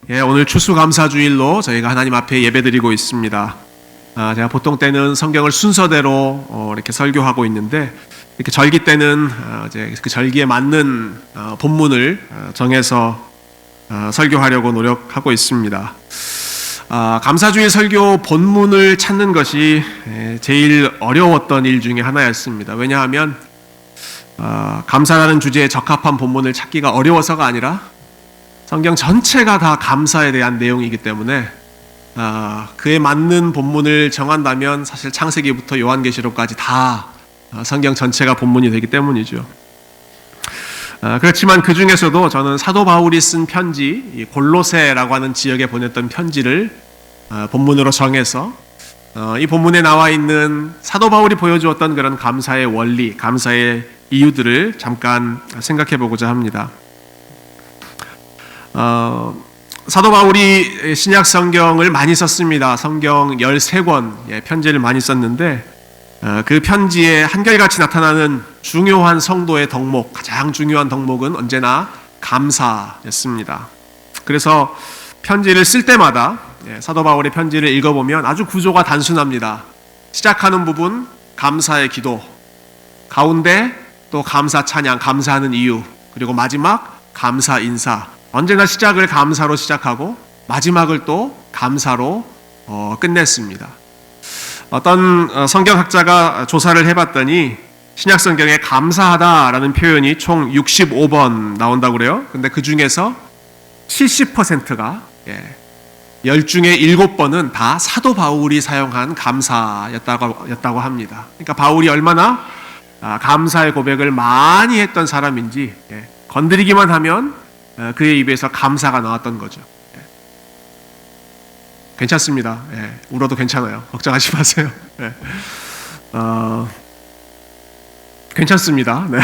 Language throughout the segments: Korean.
오늘 추수감사주일로 저희가 하나님 앞에 예배드리고 있습니다. 제가 보통 때는 성경을 순서대로 이렇게 설교하고 있는데, 이렇게 절기 때는 이제 그 절기에 맞는 본문을 정해서 설교하려고 노력하고 있습니다. 감사주일 설교 본문을 찾는 것이 제일 어려웠던 일 중에 하나였습니다. 왜냐하면 감사라는 주제에 적합한 본문을 찾기가 어려워서가 아니라 성경 전체가 다 감사에 대한 내용이기 때문에 그에 맞는 본문을 정한다면 사실 창세기부터 요한계시록까지 다 성경 전체가 본문이 되기 때문이죠. 그렇지만 그 중에서도 저는 사도 바울이 쓴 편지, 골로새라고 하는 지역에 보냈던 편지를 본문으로 정해서 이 본문에 나와 있는 사도 바울이 보여주었던 그런 감사의 원리, 감사의 이유들을 잠깐 생각해 보고자 합니다. 사도 바울이 신약 성경을 많이 썼습니다. 성경 13권 편지를 많이 썼는데 그 편지에 한결같이 나타나는 중요한 성도의 덕목, 가장 중요한 덕목은 언제나 감사였습니다. 그래서 편지를 쓸 때마다 사도 바울의 편지를 읽어보면 아주 구조가 단순합니다. 시작하는 부분 감사의 기도, 가운데 또 감사 찬양, 감사하는 이유, 그리고 마지막 감사 인사. 언제나 시작을 감사로 시작하고 마지막을 또 감사로 끝냈습니다. 어떤 성경학자가 조사를 해봤더니 신약 성경에 감사하다라는 표현이 총 65번 나온다고 그래요. 근데 그 중에서 70%가 10중에 7번은 다 사도 바울이 사용한 감사였다고 합니다. 그러니까 바울이 얼마나 감사의 고백을 많이 했던 사람인지 건드리기만 하면 그의 입에서 감사가 나왔던 거죠. 괜찮습니다. 울어도 괜찮아요. 걱정하지 마세요. 괜찮습니다. 네.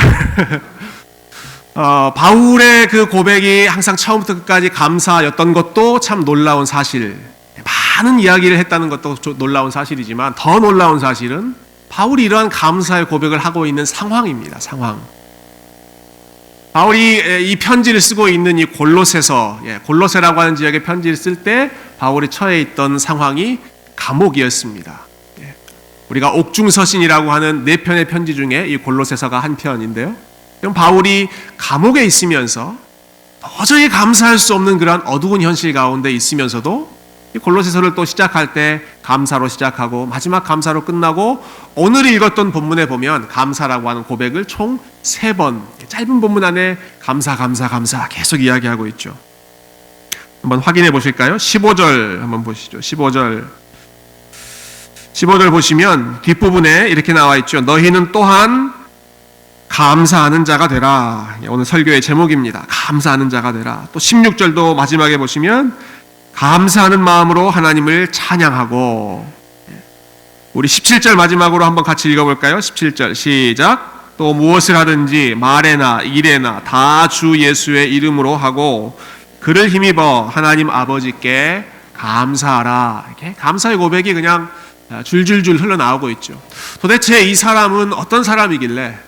바울의 그 고백이 항상 처음부터 끝까지 감사였던 것도 참 놀라운 사실. 많은 이야기를 했다는 것도 놀라운 사실이지만 더 놀라운 사실은 바울이 이러한 감사의 고백을 하고 있는 상황입니다. 상황. 바울이 이 편지를 쓰고 있는 이 골로새서, 골로새라고 하는 지역의 편지를 쓸 때 바울이 처해 있던 상황이 감옥이었습니다. 우리가 옥중서신이라고 하는 4편의 편지 중에 이 골로새서가 한 편인데요. 그럼 바울이 감옥에 있으면서 도저히 감사할 수 없는 그런 어두운 현실 가운데 있으면서도 이 골로새서를 또 시작할 때 감사로 시작하고 마지막 감사로 끝나고 오늘 읽었던 본문에 보면 감사라고 하는 고백을 총 3번 짧은 본문 안에 감사 계속 이야기하고 있죠. 한번 확인해 보실까요? 15절 한번 보시죠. 15절 보시면 뒷부분에 이렇게 나와 있죠. 너희는 또한 감사하는 자가 되라. 오늘 설교의 제목입니다. 감사하는 자가 되라. 또 16절도 마지막에 보시면 감사하는 마음으로 하나님을 찬양하고, 우리 17절 마지막으로 한번 같이 읽어볼까요? 17절 시작. 또 무엇을 하든지 말에나 일에나 다 주 예수의 이름으로 하고 그를 힘입어 하나님 아버지께 감사하라. 이렇게 감사의 고백이 그냥 줄줄줄 흘러나오고 있죠. 도대체 이 사람은 어떤 사람이길래,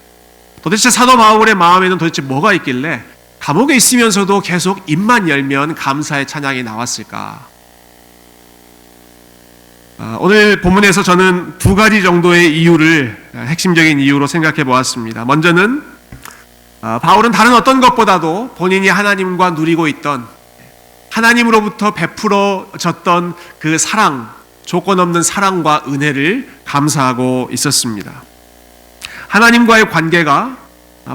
도대체 사도 바울의 마음에는 도대체 뭐가 있길래 감옥에 있으면서도 계속 입만 열면 감사의 찬양이 나왔을까? 오늘 본문에서 저는 2가지 정도의 이유를 핵심적인 이유로 생각해 보았습니다. 먼저는 바울은 다른 어떤 것보다도 본인이 하나님과 누리고 있던, 하나님으로부터 베풀어졌던 그 사랑, 조건 없는 사랑과 은혜를 감사하고 있었습니다. 하나님과의 관계가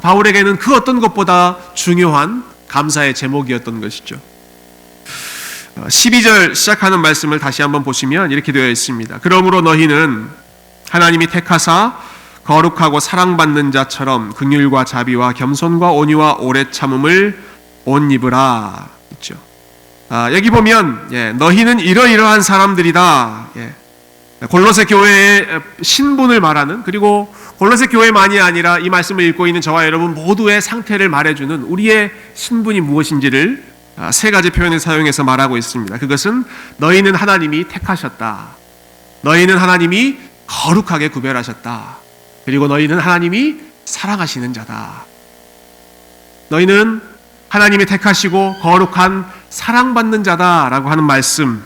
바울에게는 그 어떤 것보다 중요한 감사의 제목이었던 것이죠. 12절 시작하는 말씀을 다시 한번 보시면 이렇게 되어 있습니다. 그러므로 너희는 하나님이 택하사 거룩하고 사랑받는 자처럼 긍휼과 자비와 겸손과 온유와 오래 참음을 옷 입으라. 있죠. 여기 보면 너희는 이러이러한 사람들이다. 골로새 교회의 신분을 말하는, 그리고 골로새 교회만이 아니라 이 말씀을 읽고 있는 저와 여러분 모두의 상태를 말해주는 우리의 신분이 무엇인지를 3가지 표현을 사용해서 말하고 있습니다. 그것은 너희는 하나님이 택하셨다. 너희는 하나님이 거룩하게 구별하셨다. 그리고 너희는 하나님이 사랑하시는 자다. 너희는 하나님이 택하시고 거룩한 사랑받는 자다라고 하는 말씀,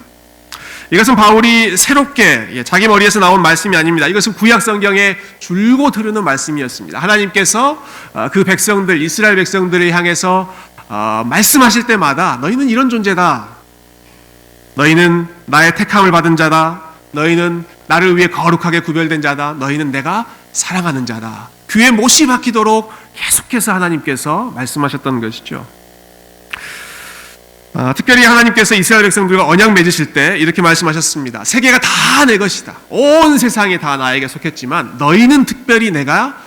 이것은 바울이 새롭게 자기 머리에서 나온 말씀이 아닙니다. 이것은 구약 성경에 줄곧 흐르는 말씀이었습니다. 하나님께서 그 백성들, 이스라엘 백성들을 향해서 말씀하실 때마다 너희는 이런 존재다, 너희는 나의 택함을 받은 자다, 너희는 나를 위해 거룩하게 구별된 자다, 너희는 내가 사랑하는 자다, 귀에 못이 박히도록 계속해서 하나님께서 말씀하셨던 것이죠. 특별히 하나님께서 이스라엘 백성들과 언약 맺으실 때 이렇게 말씀하셨습니다. 세계가 다 내 것이다, 온 세상이 다 나에게 속했지만 너희는 특별히 내가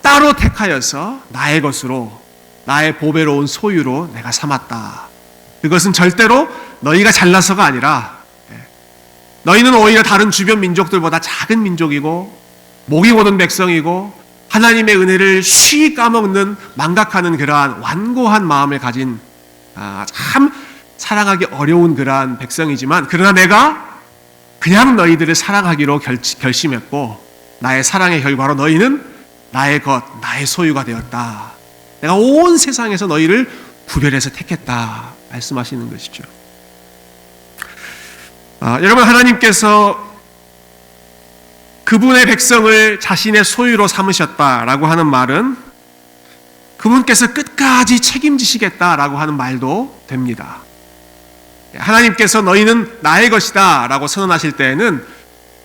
따로 택하여서 나의 것으로, 나의 보배로운 소유로 내가 삼았다. 그것은 절대로 너희가 잘나서가 아니라 너희는 오히려 다른 주변 민족들보다 작은 민족이고 목이 고든 백성이고 하나님의 은혜를 쉬이 까먹는, 망각하는 그러한 완고한 마음을 가진 참 사랑하기 어려운 그러한 백성이지만, 그러나 내가 그냥 너희들을 사랑하기로 결심했고 나의 사랑의 결과로 너희는 나의 것, 나의 소유가 되었다. 내가 온 세상에서 너희를 구별해서 택했다 말씀하시는 것이죠. 여러분, 하나님께서 그분의 백성을 자신의 소유로 삼으셨다라고 하는 말은 그분께서 끝까지 책임지시겠다라고 하는 말도 됩니다. 하나님께서 너희는 나의 것이다 라고 선언하실 때에는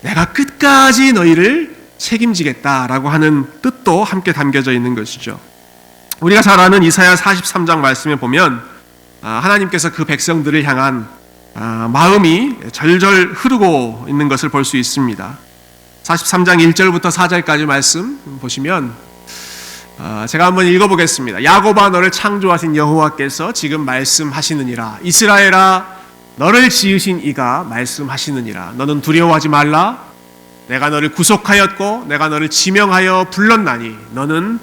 내가 끝까지 너희를 책임지겠다라고 하는 뜻도 함께 담겨져 있는 것이죠. 우리가 잘 아는 이사야 43장 말씀에 보면 하나님께서 그 백성들을 향한 마음이 절절 흐르고 있는 것을 볼 수 있습니다. 43장 1절부터 4절까지 말씀 보시면 제가 한번 읽어보겠습니다. 야곱아, 너를 창조하신 여호와께서 지금 말씀하시느니라. 이스라엘아, 너를 지으신 이가 말씀하시느니라. 너는 두려워하지 말라. 내가 너를 구속하였고 내가 너를 지명하여 불렀나니 너는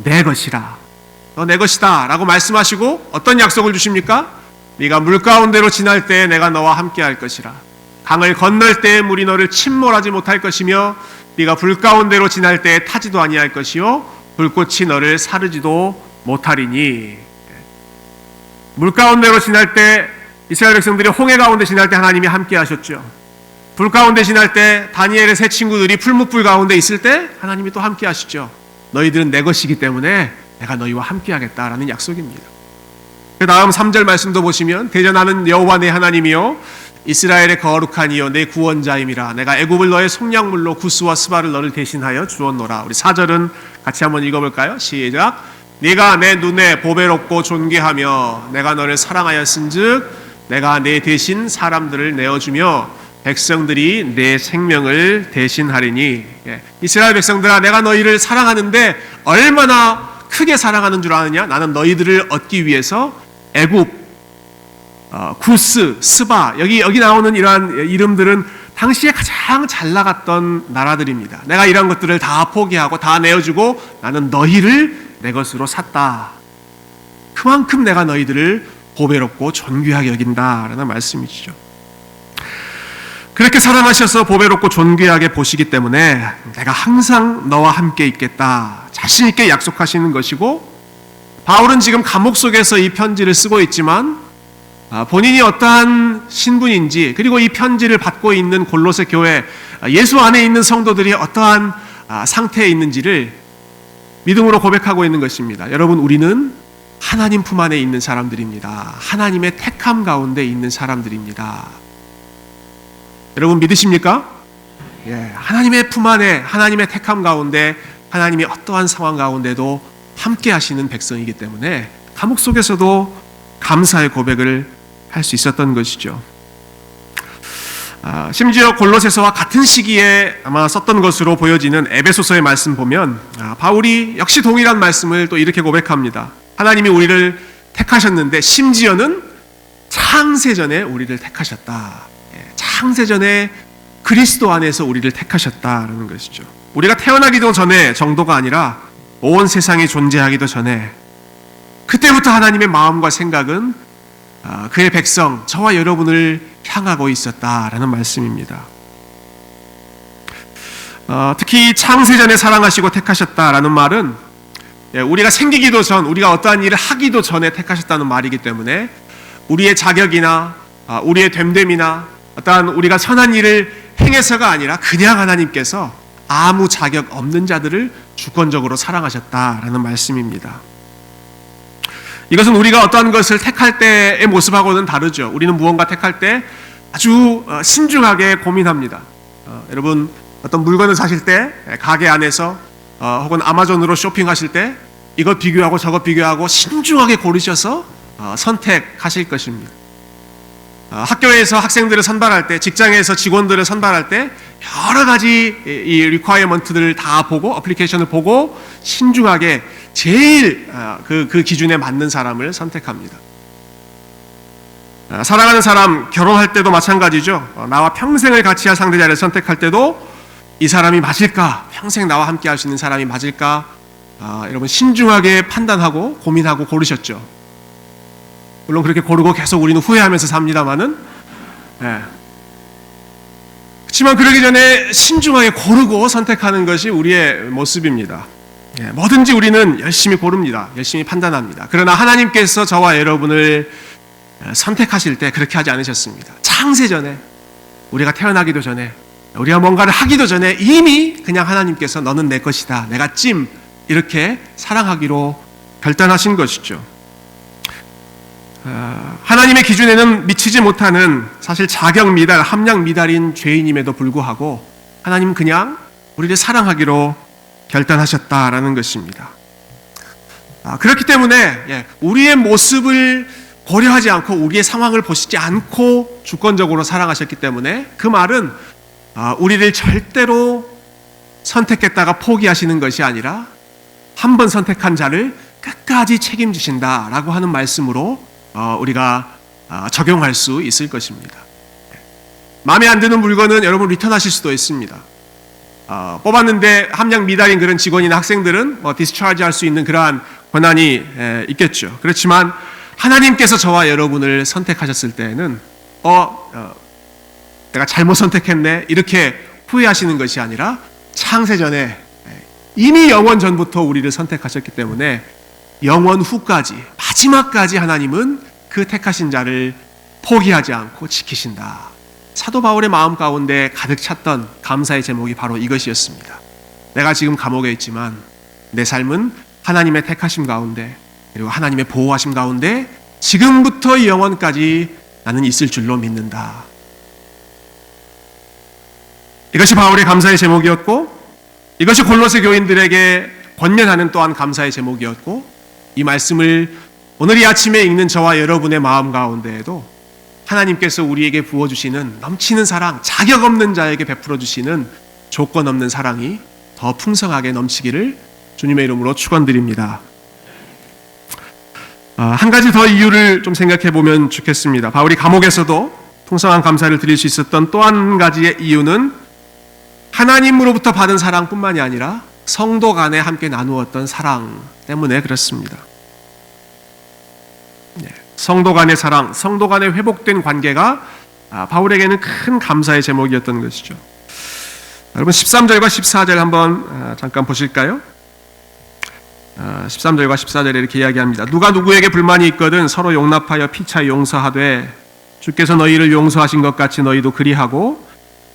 내 것이라. 너 내 것이다 라고 말씀하시고 어떤 약속을 주십니까? 네가 물 가운데로 지날 때에 내가 너와 함께 할 것이라. 강을 건널 때에 물이 너를 침몰하지 못할 것이며 네가 불 가운데로 지날 때에 타지도 아니할 것이요 불꽃이 너를 사르지도 못하리니. 물 가운데로 지날 때 이스라엘 백성들이 홍해 가운데 지날 때 하나님이 함께 하셨죠. 불 가운데 지날 때 다니엘의 세 친구들이 풀무불 가운데 있을 때 하나님이 또 함께 하시죠. 너희들은 내 것이기 때문에 내가 너희와 함께 하겠다라는 약속입니다. 그 다음 3절 말씀도 보시면 대전하는 여호와 내 하나님이요 이스라엘의 거룩한 이요 내 구원자임이라. 내가 애굽을 너의 속량물로 구스와 스바를 너를 대신하여 주었노라. 우리 4절은 같이 한번 읽어볼까요? 시작. 네가 내 눈에 보배롭고 존귀하며 내가 너를 사랑하였은즉 내가 내 대신 사람들을 내어주며 백성들이 내 생명을 대신하리니. 이스라엘 백성들아, 내가 너희를 사랑하는데 얼마나 크게 사랑하는 줄 아느냐? 나는 너희들을 얻기 위해서 애굽, 구스, 스바, 여기 나오는 이러한 이름들은 당시에 가장 잘 나갔던 나라들입니다. 내가 이런 것들을 다 포기하고 다 내어주고 나는 너희를 내 것으로 샀다. 그만큼 내가 너희들을 보배롭고 존귀하게 여긴다라는 말씀이시죠. 그렇게 사랑하셔서 보배롭고 존귀하게 보시기 때문에 내가 항상 너와 함께 있겠다 자신 있게 약속하시는 것이고, 바울은 지금 감옥 속에서 이 편지를 쓰고 있지만 본인이 어떠한 신분인지, 그리고 이 편지를 받고 있는 골로새 교회, 예수 안에 있는 성도들이 어떠한 상태에 있는지를 믿음으로 고백하고 있는 것입니다. 여러분, 우리는 하나님 품 안에 있는 사람들입니다. 하나님의 택함 가운데 있는 사람들입니다. 여러분 믿으십니까? 예, 하나님의 품 안에, 하나님의 택함 가운데, 하나님이 어떠한 상황 가운데도 함께 하시는 백성이기 때문에 감옥 속에서도 감사의 고백을 할 수 있었던 것이죠. 심지어 골로새서와 같은 시기에 아마 썼던 것으로 보여지는 에베소서의 말씀 보면 바울이 역시 동일한 말씀을 또 이렇게 고백합니다. 하나님이 우리를 택하셨는데 심지어는 창세전에 우리를 택하셨다. 창세전에 그리스도 안에서 우리를 택하셨다라는 것이죠. 우리가 태어나기도 전에 정도가 아니라 온 세상이 존재하기도 전에 그때부터 하나님의 마음과 생각은 그의 백성, 저와 여러분을 향하고 있었다라는 말씀입니다. 특히 창세전에 사랑하시고 택하셨다라는 말은 우리가 생기기도 전, 우리가 어떠한 일을 하기도 전에 택하셨다는 말이기 때문에 우리의 자격이나 우리의 됨됨이나 어떠한 우리가 선한 일을 행해서가 아니라 그냥 하나님께서 아무 자격 없는 자들을 주권적으로 사랑하셨다라는 말씀입니다. 이것은 우리가 어떠한 것을 택할 때의 모습하고는 다르죠. 우리는 무언가 택할 때 아주 신중하게 고민합니다. 여러분 어떤 물건을 사실 때 가게 안에서 혹은 아마존으로 쇼핑하실 때 이것 비교하고 저것 비교하고 신중하게 고르셔서 선택하실 것입니다. 학교에서 학생들을 선발할 때, 직장에서 직원들을 선발할 때 여러 가지 이 리ኳ이어먼트들을 다 보고 어플리케이션을 보고 신중하게 제일 그 기준에 맞는 사람을 선택합니다. 사랑하는 사람 결혼할 때도 마찬가지죠. 나와 평생을 같이 할 상대자를 선택할 때도 이 사람이 맞을까? 평생 나와 함께 할 수 있는 사람이 맞을까? 여러분 신중하게 판단하고 고민하고 고르셨죠. 물론 그렇게 고르고 계속 우리는 후회하면서 삽니다만은, 그렇지만 그러기 전에 신중하게 고르고 선택하는 것이 우리의 모습입니다. 뭐든지 우리는 열심히 고릅니다. 열심히 판단합니다. 그러나 하나님께서 저와 여러분을 선택하실 때 그렇게 하지 않으셨습니다. 창세전에, 우리가 태어나기도 전에, 우리가 뭔가를 하기도 전에 이미 그냥 하나님께서 너는 내 것이다, 내가 찜, 이렇게 사랑하기로 결단하신 것이죠. 하나님의 기준에는 미치지 못하는 사실 자격 미달, 함량 미달인 죄인임에도 불구하고 하나님은 그냥 우리를 사랑하기로 결단하셨다라는 것입니다. 그렇기 때문에 우리의 모습을 고려하지 않고 우리의 상황을 보시지 않고 주권적으로 사랑하셨기 때문에 그 말은 우리를 절대로 선택했다가 포기하시는 것이 아니라 한 번 선택한 자를 끝까지 책임지신다라고 하는 말씀으로 우리가 적용할 수 있을 것입니다. 마음에 안 드는 물건은 여러분 리턴하실 수도 있습니다. 뽑았는데 함량 미달인 그런 직원이나 학생들은 디스차지 할 수 있는 그러한 권한이 있겠죠. 그렇지만 하나님께서 저와 여러분을 선택하셨을 때에는 내가 잘못 선택했네 이렇게 후회하시는 것이 아니라 창세전에 이미 영원 전부터 우리를 선택하셨기 때문에 영원 후까지 마지막까지 하나님은 그 택하신 자를 포기하지 않고 지키신다. 사도 바울의 마음 가운데 가득 찼던 감사의 제목이 바로 이것이었습니다. 내가 지금 감옥에 있지만 내 삶은 하나님의 택하심 가운데 그리고 하나님의 보호하심 가운데 지금부터 영원까지 나는 있을 줄로 믿는다. 이것이 바울의 감사의 제목이었고 이것이 골로새 교인들에게 권면하는 또한 감사의 제목이었고 이 말씀을 오늘 이 아침에 읽는 저와 여러분의 마음 가운데에도 하나님께서 우리에게 부어주시는 넘치는 사랑, 자격 없는 자에게 베풀어 주시는 조건 없는 사랑이 더 풍성하게 넘치기를 주님의 이름으로 축원드립니다. 한 가지 더 이유를 좀 생각해 보면 좋겠습니다. 바울이 감옥에서도 풍성한 감사를 드릴 수 있었던 또 한 가지의 이유는 하나님으로부터 받은 사랑뿐만이 아니라 성도 간에 함께 나누었던 사랑 때문에 그렇습니다. 성도 간의 사랑, 성도 간의 회복된 관계가 바울에게는 큰 감사의 제목이었던 것이죠. 여러분 13절과 14절 한번 잠깐 보실까요? 13절과 14절에 이렇게 이야기합니다. 누가 누구에게 불만이 있거든 서로 용납하여 피차 용서하되 주께서 너희를 용서하신 것 같이 너희도 그리하고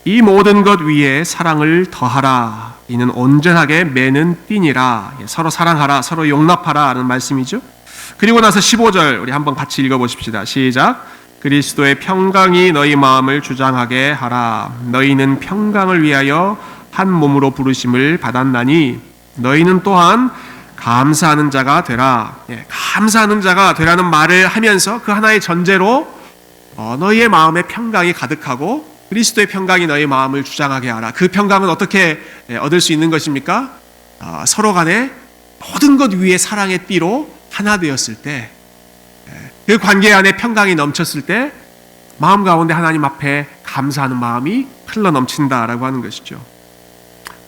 이 모든 것 위에 사랑을 더하라. 이는 온전하게 매는 띠니라. 서로 사랑하라, 서로 용납하라 하는 말씀이죠. 그리고 나서 15절 우리 한번 같이 읽어보십시다. 시작. 그리스도의 평강이 너희 마음을 주장하게 하라. 너희는 평강을 위하여 한 몸으로 부르심을 받았나니 너희는 또한 감사하는 자가 되라. 감사하는 자가 되라는 말을 하면서 그 하나의 전제로 너희의 마음에 평강이 가득하고 그리스도의 평강이 너희 마음을 주장하게 하라. 그 평강은 어떻게 얻을 수 있는 것입니까? 서로 간에 모든 것 위에 사랑의 띠로 하나 되었을 때, 그 관계 안에 평강이 넘쳤을 때 마음 가운데 하나님 앞에 감사하는 마음이 흘러 넘친다라고 하는 것이죠.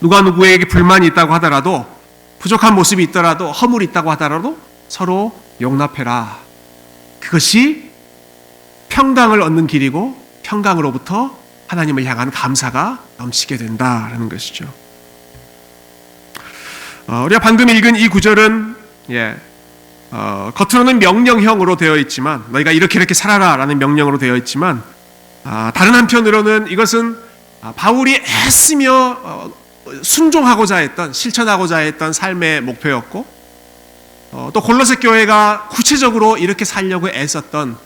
누가 누구에게 불만이 있다고 하더라도, 부족한 모습이 있더라도, 허물이 있다고 하더라도 서로 용납해라. 그것이 평강을 얻는 길이고 평강으로부터 하나님을 향한 감사가 넘치게 된다라는 것이죠. 우리가 방금 읽은 이 구절은 겉으로는 명령형으로 되어 있지만 너희가 이렇게 살아라라는 명령으로 되어 있지만 다른 한편으로는 이것은 바울이 애쓰며 순종하고자 했던 실천하고자 했던 삶의 목표였고 또 골로새 교회가 구체적으로 이렇게 살려고 애썼던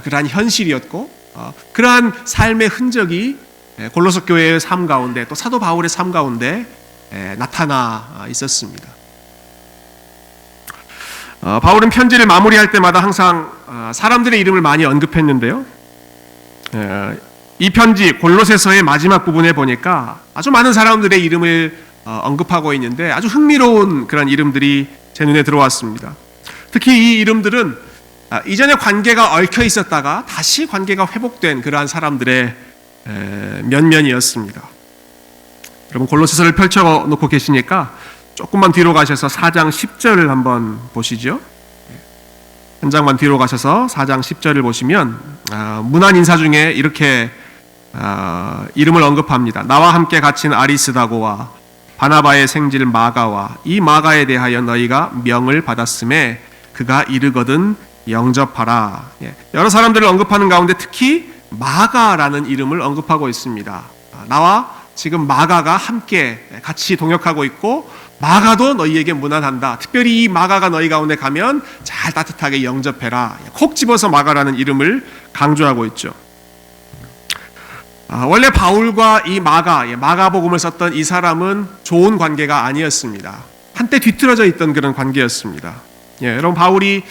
그러한 현실이었고 그러한 삶의 흔적이 골로새 교회의 삶 가운데 또 사도 바울의 삶 가운데 나타나 있었습니다. 바울은 편지를 마무리할 때마다 항상 사람들의 이름을 많이 언급했는데요. 이 편지 골로새서의 마지막 부분에 보니까 아주 많은 사람들의 이름을 언급하고 있는데 아주 흥미로운 그런 이름들이 제 눈에 들어왔습니다. 특히 이 이름들은 이전에 관계가 얽혀 있었다가 다시 관계가 회복된 그러한 사람들의 면면이었습니다. 여러분 골로새서를 펼쳐놓고 계시니까 조금만 뒤로 가셔서 4장 10절을 한번 보시죠. 한 장만 뒤로 가셔서 4장 10절을 보시면 문안 인사 중에 이렇게 이름을 언급합니다. 나와 함께 갇힌 아리스다고와 바나바의 생질 마가와 이 마가에 대하여 너희가 명을 받았음에 그가 이르거든 영접하라. 여러 사람들을 언급하는 가운데 특히 마가라는 이름을 언급하고 있습니다. 나와 지금 마가가 함께 같이 동역하고 있고 마가도 너희에게 문안한다. 특별히 이 마가가 너희 가운데 가면 잘 따뜻하게 영접해라. 콕 집어서 마가라는 이름을 강조하고 있죠. 원래 바울과 이 마가복음을 썼던 이 사람은 좋은 관계가 아니었습니다. 한때 뒤틀어져 있던 그런 관계였습니다. 여러분 바울이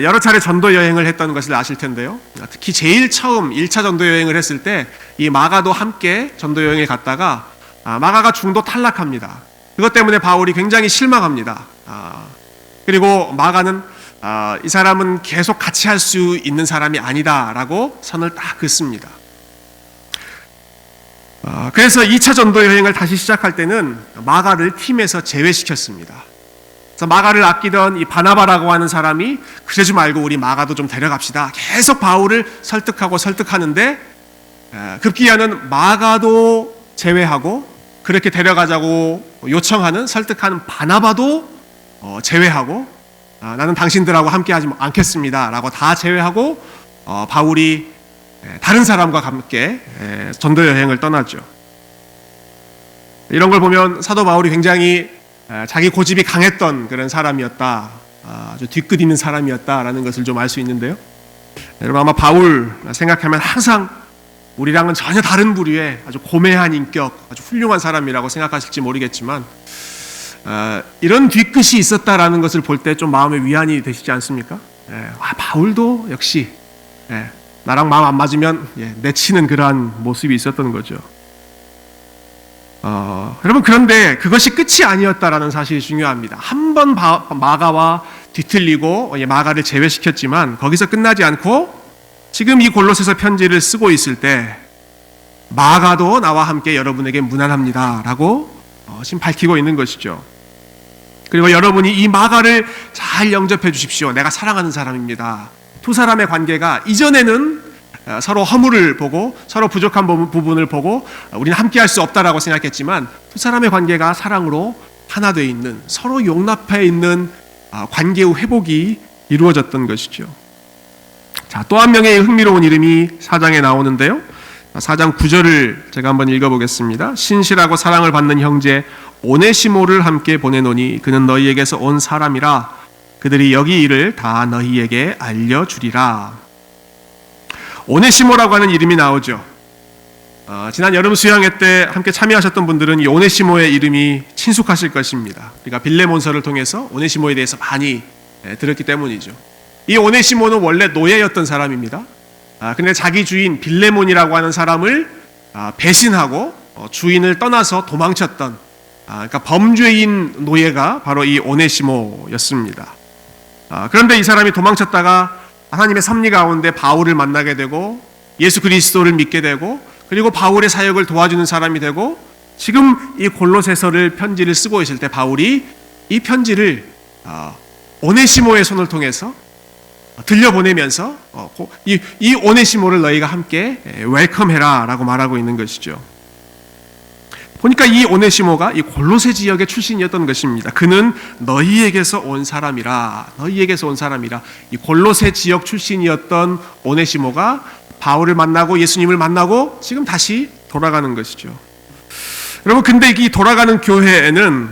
여러 차례 전도 여행을 했던 것을 아실 텐데요. 특히 제일 처음 1차 전도 여행을 했을 때 이 마가도 함께 전도 여행에 갔다가 마가가 중도 탈락합니다. 그것 때문에 바울이 굉장히 실망합니다. 그리고 마가는 이 사람은 계속 같이 할 수 있는 사람이 아니다라고 선을 딱 긋습니다. 그래서 2차 전도 여행을 다시 시작할 때는 마가를 팀에서 제외시켰습니다. 그래서 마가를 아끼던 이 바나바라고 하는 사람이 그러지 말고 우리 마가도 좀 데려갑시다. 계속 바울을 설득하는데 급기야는 마가도 제외하고 그렇게 데려가자고 요청하는 설득하는 바나바도 제외하고 나는 당신들하고 함께하지 않겠습니다 라고 다 제외하고 바울이 다른 사람과 함께 전도 여행을 떠났죠. 이런 걸 보면 사도 바울이 굉장히 자기 고집이 강했던 그런 사람이었다, 아주 뒤끝 있는 사람이었다라는 것을 좀 알 수 있는데요. 여러분 아마 바울 생각하면 항상 우리랑은 전혀 다른 부류의 아주 고매한 인격, 아주 훌륭한 사람이라고 생각하실지 모르겠지만 이런 뒤끝이 있었다라는 것을 볼 때 좀 마음의 위안이 되시지 않습니까? 바울도 역시 나랑 마음 안 맞으면 내치는 그러한 모습이 있었던 거죠. 여러분 그런데 그것이 끝이 아니었다라는 사실이 중요합니다. 한 번 마가와 뒤틀리고 마가를 제외시켰지만 거기서 끝나지 않고 지금 이 골로새서 편지를 쓰고 있을 때 마가도 나와 함께 여러분에게 문안합니다 라고 지금 밝히고 있는 것이죠. 그리고 여러분이 이 마가를 잘 영접해 주십시오. 내가 사랑하는 사람입니다. 두 사람의 관계가 이전에는 서로 허물을 보고 서로 부족한 부분을 보고 우리는 함께 할 수 없다라고 생각했지만 두 사람의 관계가 사랑으로 하나 되어 있는 서로 용납해 있는 관계의 회복이 이루어졌던 것이죠. 자, 또 한 명의 흥미로운 이름이 4장에 나오는데요. 4장 9절을 제가 한번 읽어보겠습니다. 신실하고 사랑을 받는 형제 오네시모를 함께 보내노니 그는 너희에게서 온 사람이라 그들이 여기 일을 다 너희에게 알려주리라. 오네시모라고 하는 이름이 나오죠. 지난 여름 수양회 때 함께 참여하셨던 분들은 이 오네시모의 이름이 친숙하실 것입니다. 우리가 빌레몬서를 통해서 오네시모에 대해서 많이 들었기 때문이죠. 이 오네시모는 원래 노예였던 사람입니다. 근데 자기 주인 빌레몬이라고 하는 사람을 배신하고 주인을 떠나서 도망쳤던 그러니까 범죄인 노예가 바로 이 오네시모였습니다. 그런데 이 사람이 도망쳤다가 하나님의 섭리 가운데 바울을 만나게 되고 예수 그리스도를 믿게 되고 그리고 바울의 사역을 도와주는 사람이 되고 지금 이 골로새서를 편지를 쓰고 있을 때 바울이 이 편지를 오네시모의 손을 통해서 들려보내면서 이 오네시모를 너희가 함께 웰컴해라 라고 말하고 있는 것이죠. 보니까 이 오네시모가 이 골로새 지역의 출신이었던 것입니다. 그는 너희에게서 온 사람이라. 너희에게서 온 사람이라. 이 골로새 지역 출신이었던 오네시모가 바울을 만나고 예수님을 만나고 지금 다시 돌아가는 것이죠. 여러분, 근데 이 돌아가는 교회에는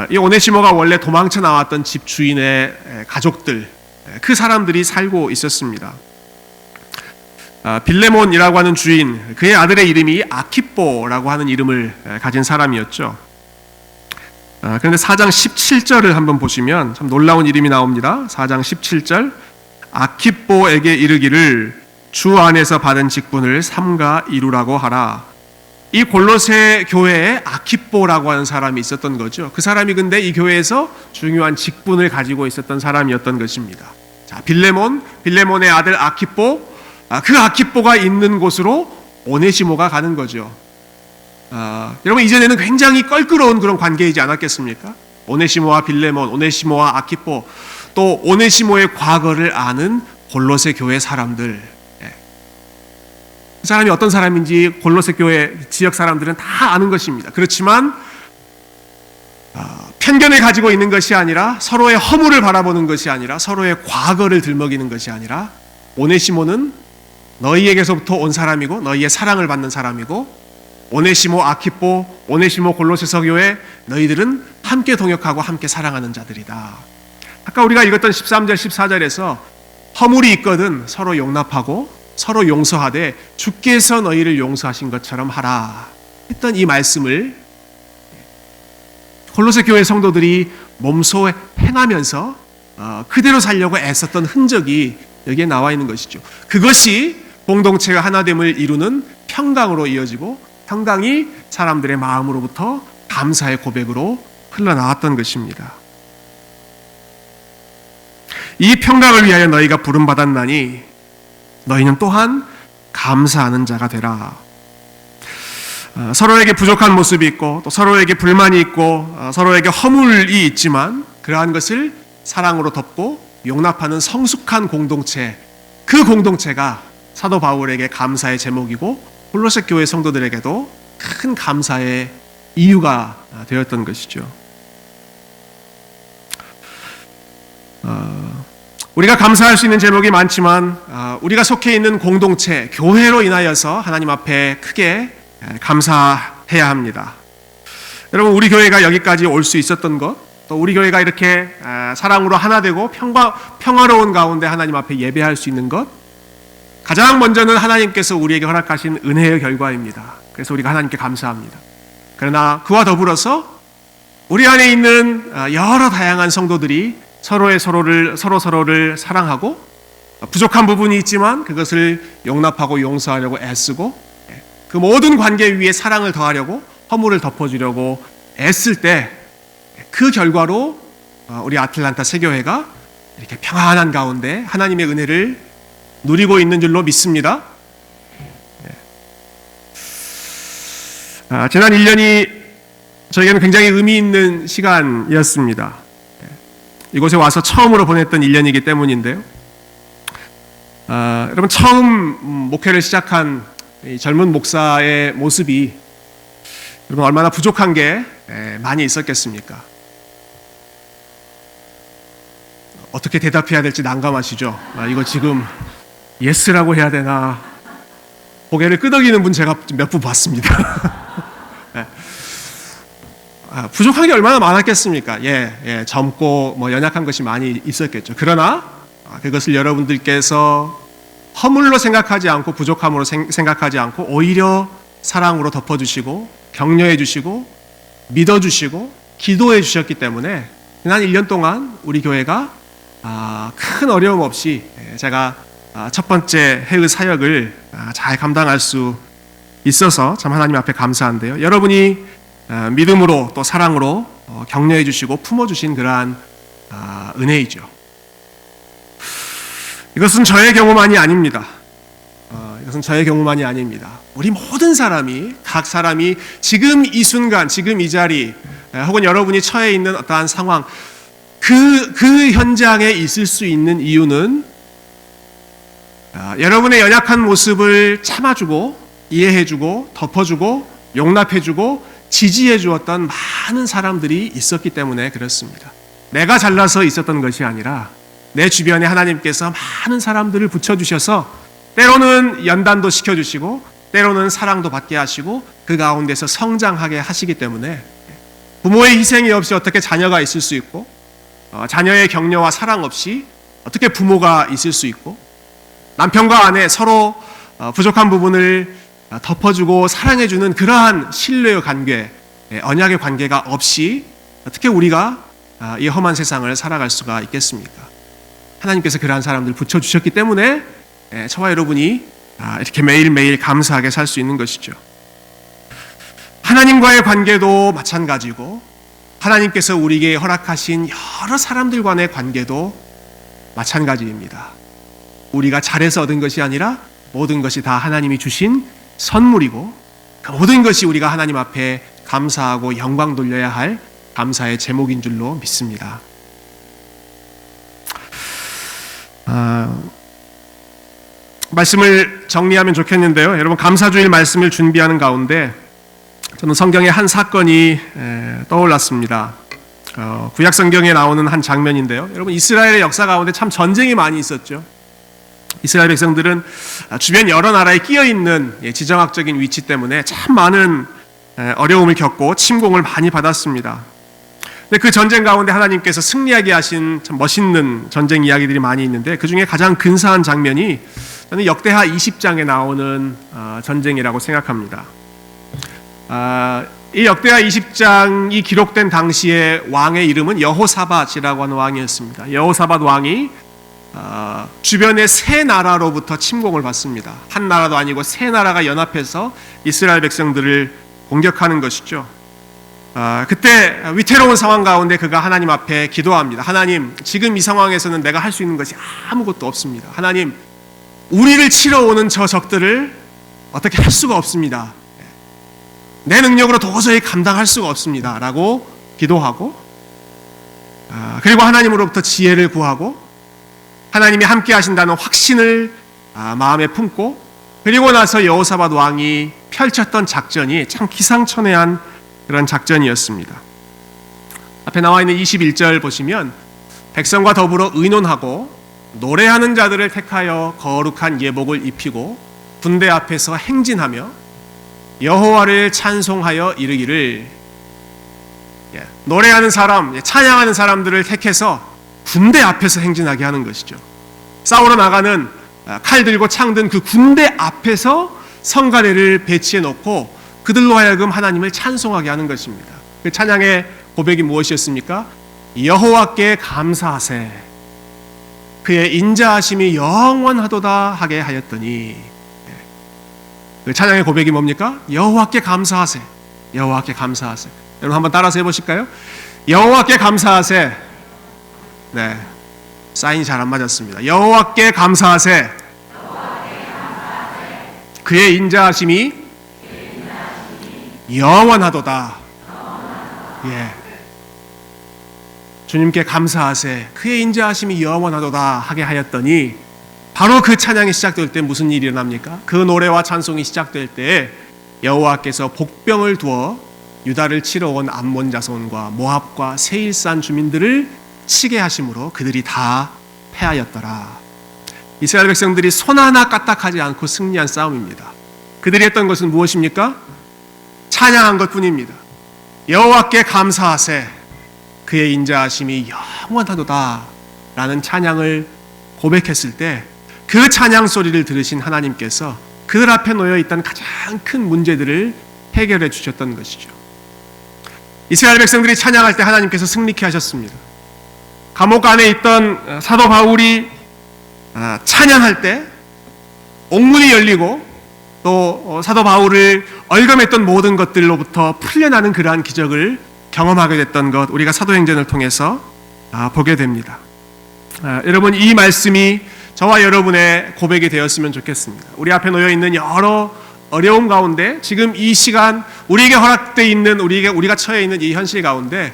이 오네시모가 원래 도망쳐 나왔던 집 주인의 가족들, 그 사람들이 살고 있었습니다. 빌레몬이라고 하는 주인, 그의 아들의 이름이 아키뽀라고 하는 이름을 가진 사람이었죠. 그런데 4장 17절을 한번 보시면 참 놀라운 이름이 나옵니다. 4장 17절, 아키뽀에게 이르기를 주 안에서 받은 직분을 삼가 이루라고 하라. 이 골로새 교회에 아키뽀라고 하는 사람이 있었던 거죠. 그 사람이 근데 이 교회에서 중요한 직분을 가지고 있었던 사람이었던 것입니다. 자, 빌레몬의 아들 아키뽀, 그 아키뽀가 있는 곳으로 오네시모가 가는 거죠. 여러분, 이전에는 굉장히 껄끄러운 그런 관계이지 않았겠습니까? 오네시모와 빌레몬, 오네시모와 아키뽀, 또 오네시모의 과거를 아는 골로새 교회 사람들. 그 사람이 어떤 사람인지 골로새 교회 지역 사람들은 다 아는 것입니다. 그렇지만 편견을 가지고 있는 것이 아니라, 서로의 허물을 바라보는 것이 아니라, 서로의 과거를 들먹이는 것이 아니라, 오네시모는 너희에게서부터 온 사람이고 너희의 사랑을 받는 사람이고, 오네시모 아키뽀, 오네시모 골로새서 교회, 너희들은 함께 동역하고 함께 사랑하는 자들이다. 아까 우리가 읽었던 13절 14절에서 허물이 있거든 서로 용납하고 서로 용서하되 주께서 너희를 용서하신 것처럼 하라 했던 이 말씀을 골로새 교회 성도들이 몸소 행하면서 그대로 살려고 애썼던 흔적이 여기에 나와 있는 것이죠. 그것이 공동체가 하나됨을 이루는 평강으로 이어지고, 평강이 사람들의 마음으로부터 감사의 고백으로 흘러나왔던 것입니다. 이 평강을 위하여 너희가 부름받았나니 너희는 또한 감사하는 자가 되라. 서로에게 부족한 모습이 있고 또 서로에게 불만이 있고 서로에게 허물이 있지만 그러한 것을 사랑으로 덮고 용납하는 성숙한 공동체, 그 공동체가 사도 바울에게 감사의 제목이고 골로새 교회 성도들에게도 큰 감사의 이유가 되었던 것이죠. 우리가 감사할 수 있는 제목이 많지만 우리가 속해 있는 공동체, 교회로 인하여서 하나님 앞에 크게 감사해야 합니다. 여러분, 우리 교회가 여기까지 올 수 있었던 것, 또 우리 교회가 이렇게 사랑으로 하나 되고 평화로운 가운데 하나님 앞에 예배할 수 있는 것, 가장 먼저는 하나님께서 우리에게 허락하신 은혜의 결과입니다. 그래서 우리가 하나님께 감사합니다. 그러나 그와 더불어서 우리 안에 있는 여러 다양한 성도들이 서로를 사랑하고 부족한 부분이 있지만 그것을 용납하고 용서하려고 애쓰고, 그 모든 관계 위에 사랑을 더하려고, 허물을 덮어주려고 애쓸 때 그 결과로 우리 아틀란타 새교회가 이렇게 평안한 가운데 하나님의 은혜를 누리고 있는 줄로 믿습니다. 지난 1년이 저에게는 굉장히 의미 있는 시간이었습니다. 이곳에 와서 처음으로 보냈던 1년이기 때문인데요. 여러분, 처음 목회를 시작한 이 젊은 목사의 모습이 여러분 얼마나 부족한 게 많이 있었겠습니까? 어떻게 대답해야 될지 난감하시죠? 이거 지금 예스라고 해야 되나? 고개를 끄덕이는 분 제가 몇 분 봤습니다. 부족한 게 얼마나 많았겠습니까? 젊고 연약한 것이 많이 있었겠죠. 그러나 그것을 여러분들께서 허물로 생각하지 않고 부족함으로 생각하지 않고 오히려 사랑으로 덮어주시고 격려해 주시고 믿어주시고 기도해 주셨기 때문에 지난 1년 동안 우리 교회가 큰 어려움 없이 제가 첫 번째 해의 사역을 잘 감당할 수 있어서 참 하나님 앞에 감사한데요. 여러분이 믿음으로 또 사랑으로 격려해 주시고 품어주신 그러한 은혜이죠. 이것은 저의 경우만이 아닙니다. 이것은 저의 경우만이 아닙니다. 우리 모든 사람이, 각 사람이 지금 이 순간, 지금 이 자리, 혹은 여러분이 처해 있는 어떠한 상황, 그 현장에 있을 수 있는 이유는 여러분의 연약한 모습을 참아주고 이해해주고 덮어주고 용납해주고 지지해 주었던 많은 사람들이 있었기 때문에 그렇습니다. 내가 잘나서 있었던 것이 아니라 내 주변에 하나님께서 많은 사람들을 붙여주셔서 때로는 연단도 시켜주시고 때로는 사랑도 받게 하시고 그 가운데서 성장하게 하시기 때문에 부모의 희생이 없이 어떻게 자녀가 있을 수 있고 자녀의 격려와 사랑 없이 어떻게 부모가 있을 수 있고 남편과 아내 서로 부족한 부분을 덮어주고 사랑해주는 그러한 신뢰의 관계, 언약의 관계가 없이 어떻게 우리가 이 험한 세상을 살아갈 수가 있겠습니까? 하나님께서 그러한 사람들을 붙여주셨기 때문에 저와 여러분이 이렇게 매일매일 감사하게 살 수 있는 것이죠. 하나님과의 관계도 마찬가지고 하나님께서 우리에게 허락하신 여러 사람들 간의 관계도 마찬가지입니다. 우리가 잘해서 얻은 것이 아니라 모든 것이 다 하나님이 주신 선물이고 그 모든 것이 우리가 하나님 앞에 감사하고 영광 돌려야 할 감사의 제목인 줄로 믿습니다. 말씀을 정리하면 좋겠는데요. 여러분 감사주일 말씀을 준비하는 가운데 저는 성경의 한 사건이 떠올랐습니다. 구약 성경에 나오는 한 장면인데요. 여러분 이스라엘의 역사 가운데 참 전쟁이 많이 있었죠. 이스라엘 백성들은 주변 여러 나라에 끼어 있는 지정학적인 위치 때문에 참 많은 어려움을 겪고 침공을 많이 받았습니다. 근데 그 전쟁 가운데 하나님께서 승리하게 하신 참 멋있는 전쟁 이야기들이 많이 있는데 그 중에 가장 근사한 장면이 저는 역대하 20장에 나오는 전쟁이라고 생각합니다. 이 역대하 20장이 기록된 당시에 왕의 이름은 여호사밧이라고 하는 왕이었습니다. 여호사밧 왕이 주변의 세 나라로부터 침공을 받습니다. 한 나라도 아니고 세 나라가 연합해서 이스라엘 백성들을 공격하는 것이죠. 그때 위태로운 상황 가운데 그가 하나님 앞에 기도합니다. 하나님, 지금 이 상황에서는 내가 할 수 있는 것이 아무것도 없습니다. 하나님, 우리를 치러 오는 저 적들을 어떻게 할 수가 없습니다. 내 능력으로 도저히 감당할 수가 없습니다. 라고 기도하고 그리고 하나님으로부터 지혜를 구하고 하나님이 함께 하신다는 확신을 마음에 품고 그리고 나서 여호사밧 왕이 펼쳤던 작전이 참 기상천외한 그런 작전이었습니다. 앞에 나와 있는 21절 보시면 백성과 더불어 의논하고 노래하는 자들을 택하여 거룩한 예복을 입히고 군대 앞에서 행진하며 여호와를 찬송하여 이르기를 노래하는 사람, 찬양하는 사람들을 택해서 군대 앞에서 행진하게 하는 것이죠. 싸우러 나가는 칼 들고 창 든 그 군대 앞에서 성가대를 배치해 놓고 그들로 하여금 하나님을 찬송하게 하는 것입니다. 그 찬양의 고백이 무엇이었습니까? 여호와께 감사하세 그의 인자하심이 영원하도다 하게 하였더니 그 찬양의 고백이 뭡니까? 여호와께 감사하세 여호와께 감사하세. 여러분 한번 따라서 해보실까요? 여호와께 감사하세. 네, 사인이 잘 안 맞았습니다. 여호와께 감사하세 그의 인자하심이 영원하도다. 예. 주님께 감사하세 그의 인자하심이 영원하도다 하게 하였더니 바로 그 찬양이 시작될 때 무슨 일이 일어납니까? 그 노래와 찬송이 시작될 때 여호와께서 복병을 두어 유다를 치러 온 암몬 자손과 모압과 세일산 주민들을 치게 하심으로 그들이 다 패하였더라. 이스라엘 백성들이 손 하나 까딱하지 않고 승리한 싸움입니다. 그들이 했던 것은 무엇입니까? 찬양한 것뿐입니다. 여호와께 감사하세 그의 인자하심이 영원하도다 라는 찬양을 고백했을 때 그 찬양 소리를 들으신 하나님께서 그들 앞에 놓여 있던 가장 큰 문제들을 해결해 주셨던 것이죠. 이스라엘 백성들이 찬양할 때 하나님께서 승리케 하셨습니다. 감옥 안에 있던 사도 바울이 찬양할 때 옥문이 열리고 또 사도 바울을 얼감했던 모든 것들로부터 풀려나는 그러한 기적을 경험하게 됐던 것 우리가 사도행전을 통해서 보게 됩니다. 여러분 이 말씀이 저와 여러분의 고백이 되었으면 좋겠습니다. 우리 앞에 놓여 있는 여러 어려움 가운데 지금 이 시간 우리에게 허락되어 있는 우리가 처해 있는 이 현실 가운데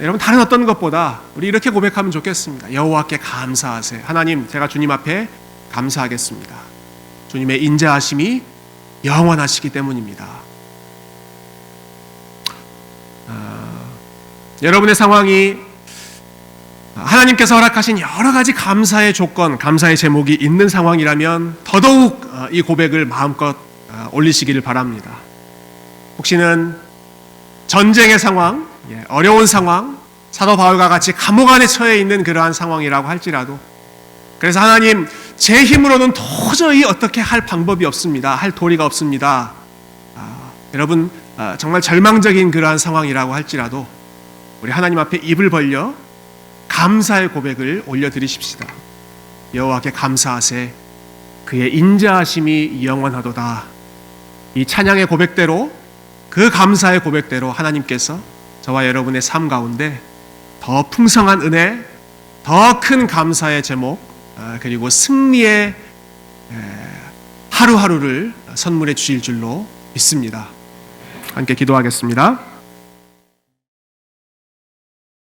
여러분 다른 어떤 것보다 우리 이렇게 고백하면 좋겠습니다. 여호와께 감사하세. 하나님 제가 주님 앞에 감사하겠습니다. 주님의 인자하심이 영원하시기 때문입니다. 여러분의 상황이 하나님께서 허락하신 여러 가지 감사의 조건, 감사의 제목이 있는 상황이라면 더더욱 이 고백을 마음껏 올리시기를 바랍니다. 혹시는 전쟁의 상황, 어려운 상황, 사도 바울과 같이 감옥 안에 처해 있는 그러한 상황이라고 할지라도, 그래서 하나님, 제 힘으로는 도저히 어떻게 할 방법이 없습니다. 할 도리가 없습니다. 여러분, 정말 절망적인 그러한 상황이라고 할지라도 우리 하나님 앞에 입을 벌려 감사의 고백을 올려드리십시다. 여호와께 감사하세, 그의 인자하심이 영원하도다. 이 찬양의 고백대로, 그 감사의 고백대로 하나님께서 저와 여러분의 삶 가운데 더 풍성한 은혜, 더 큰 감사의 제목, 그리고 승리의 하루하루를 선물해 주실 줄로 믿습니다. 함께 기도하겠습니다.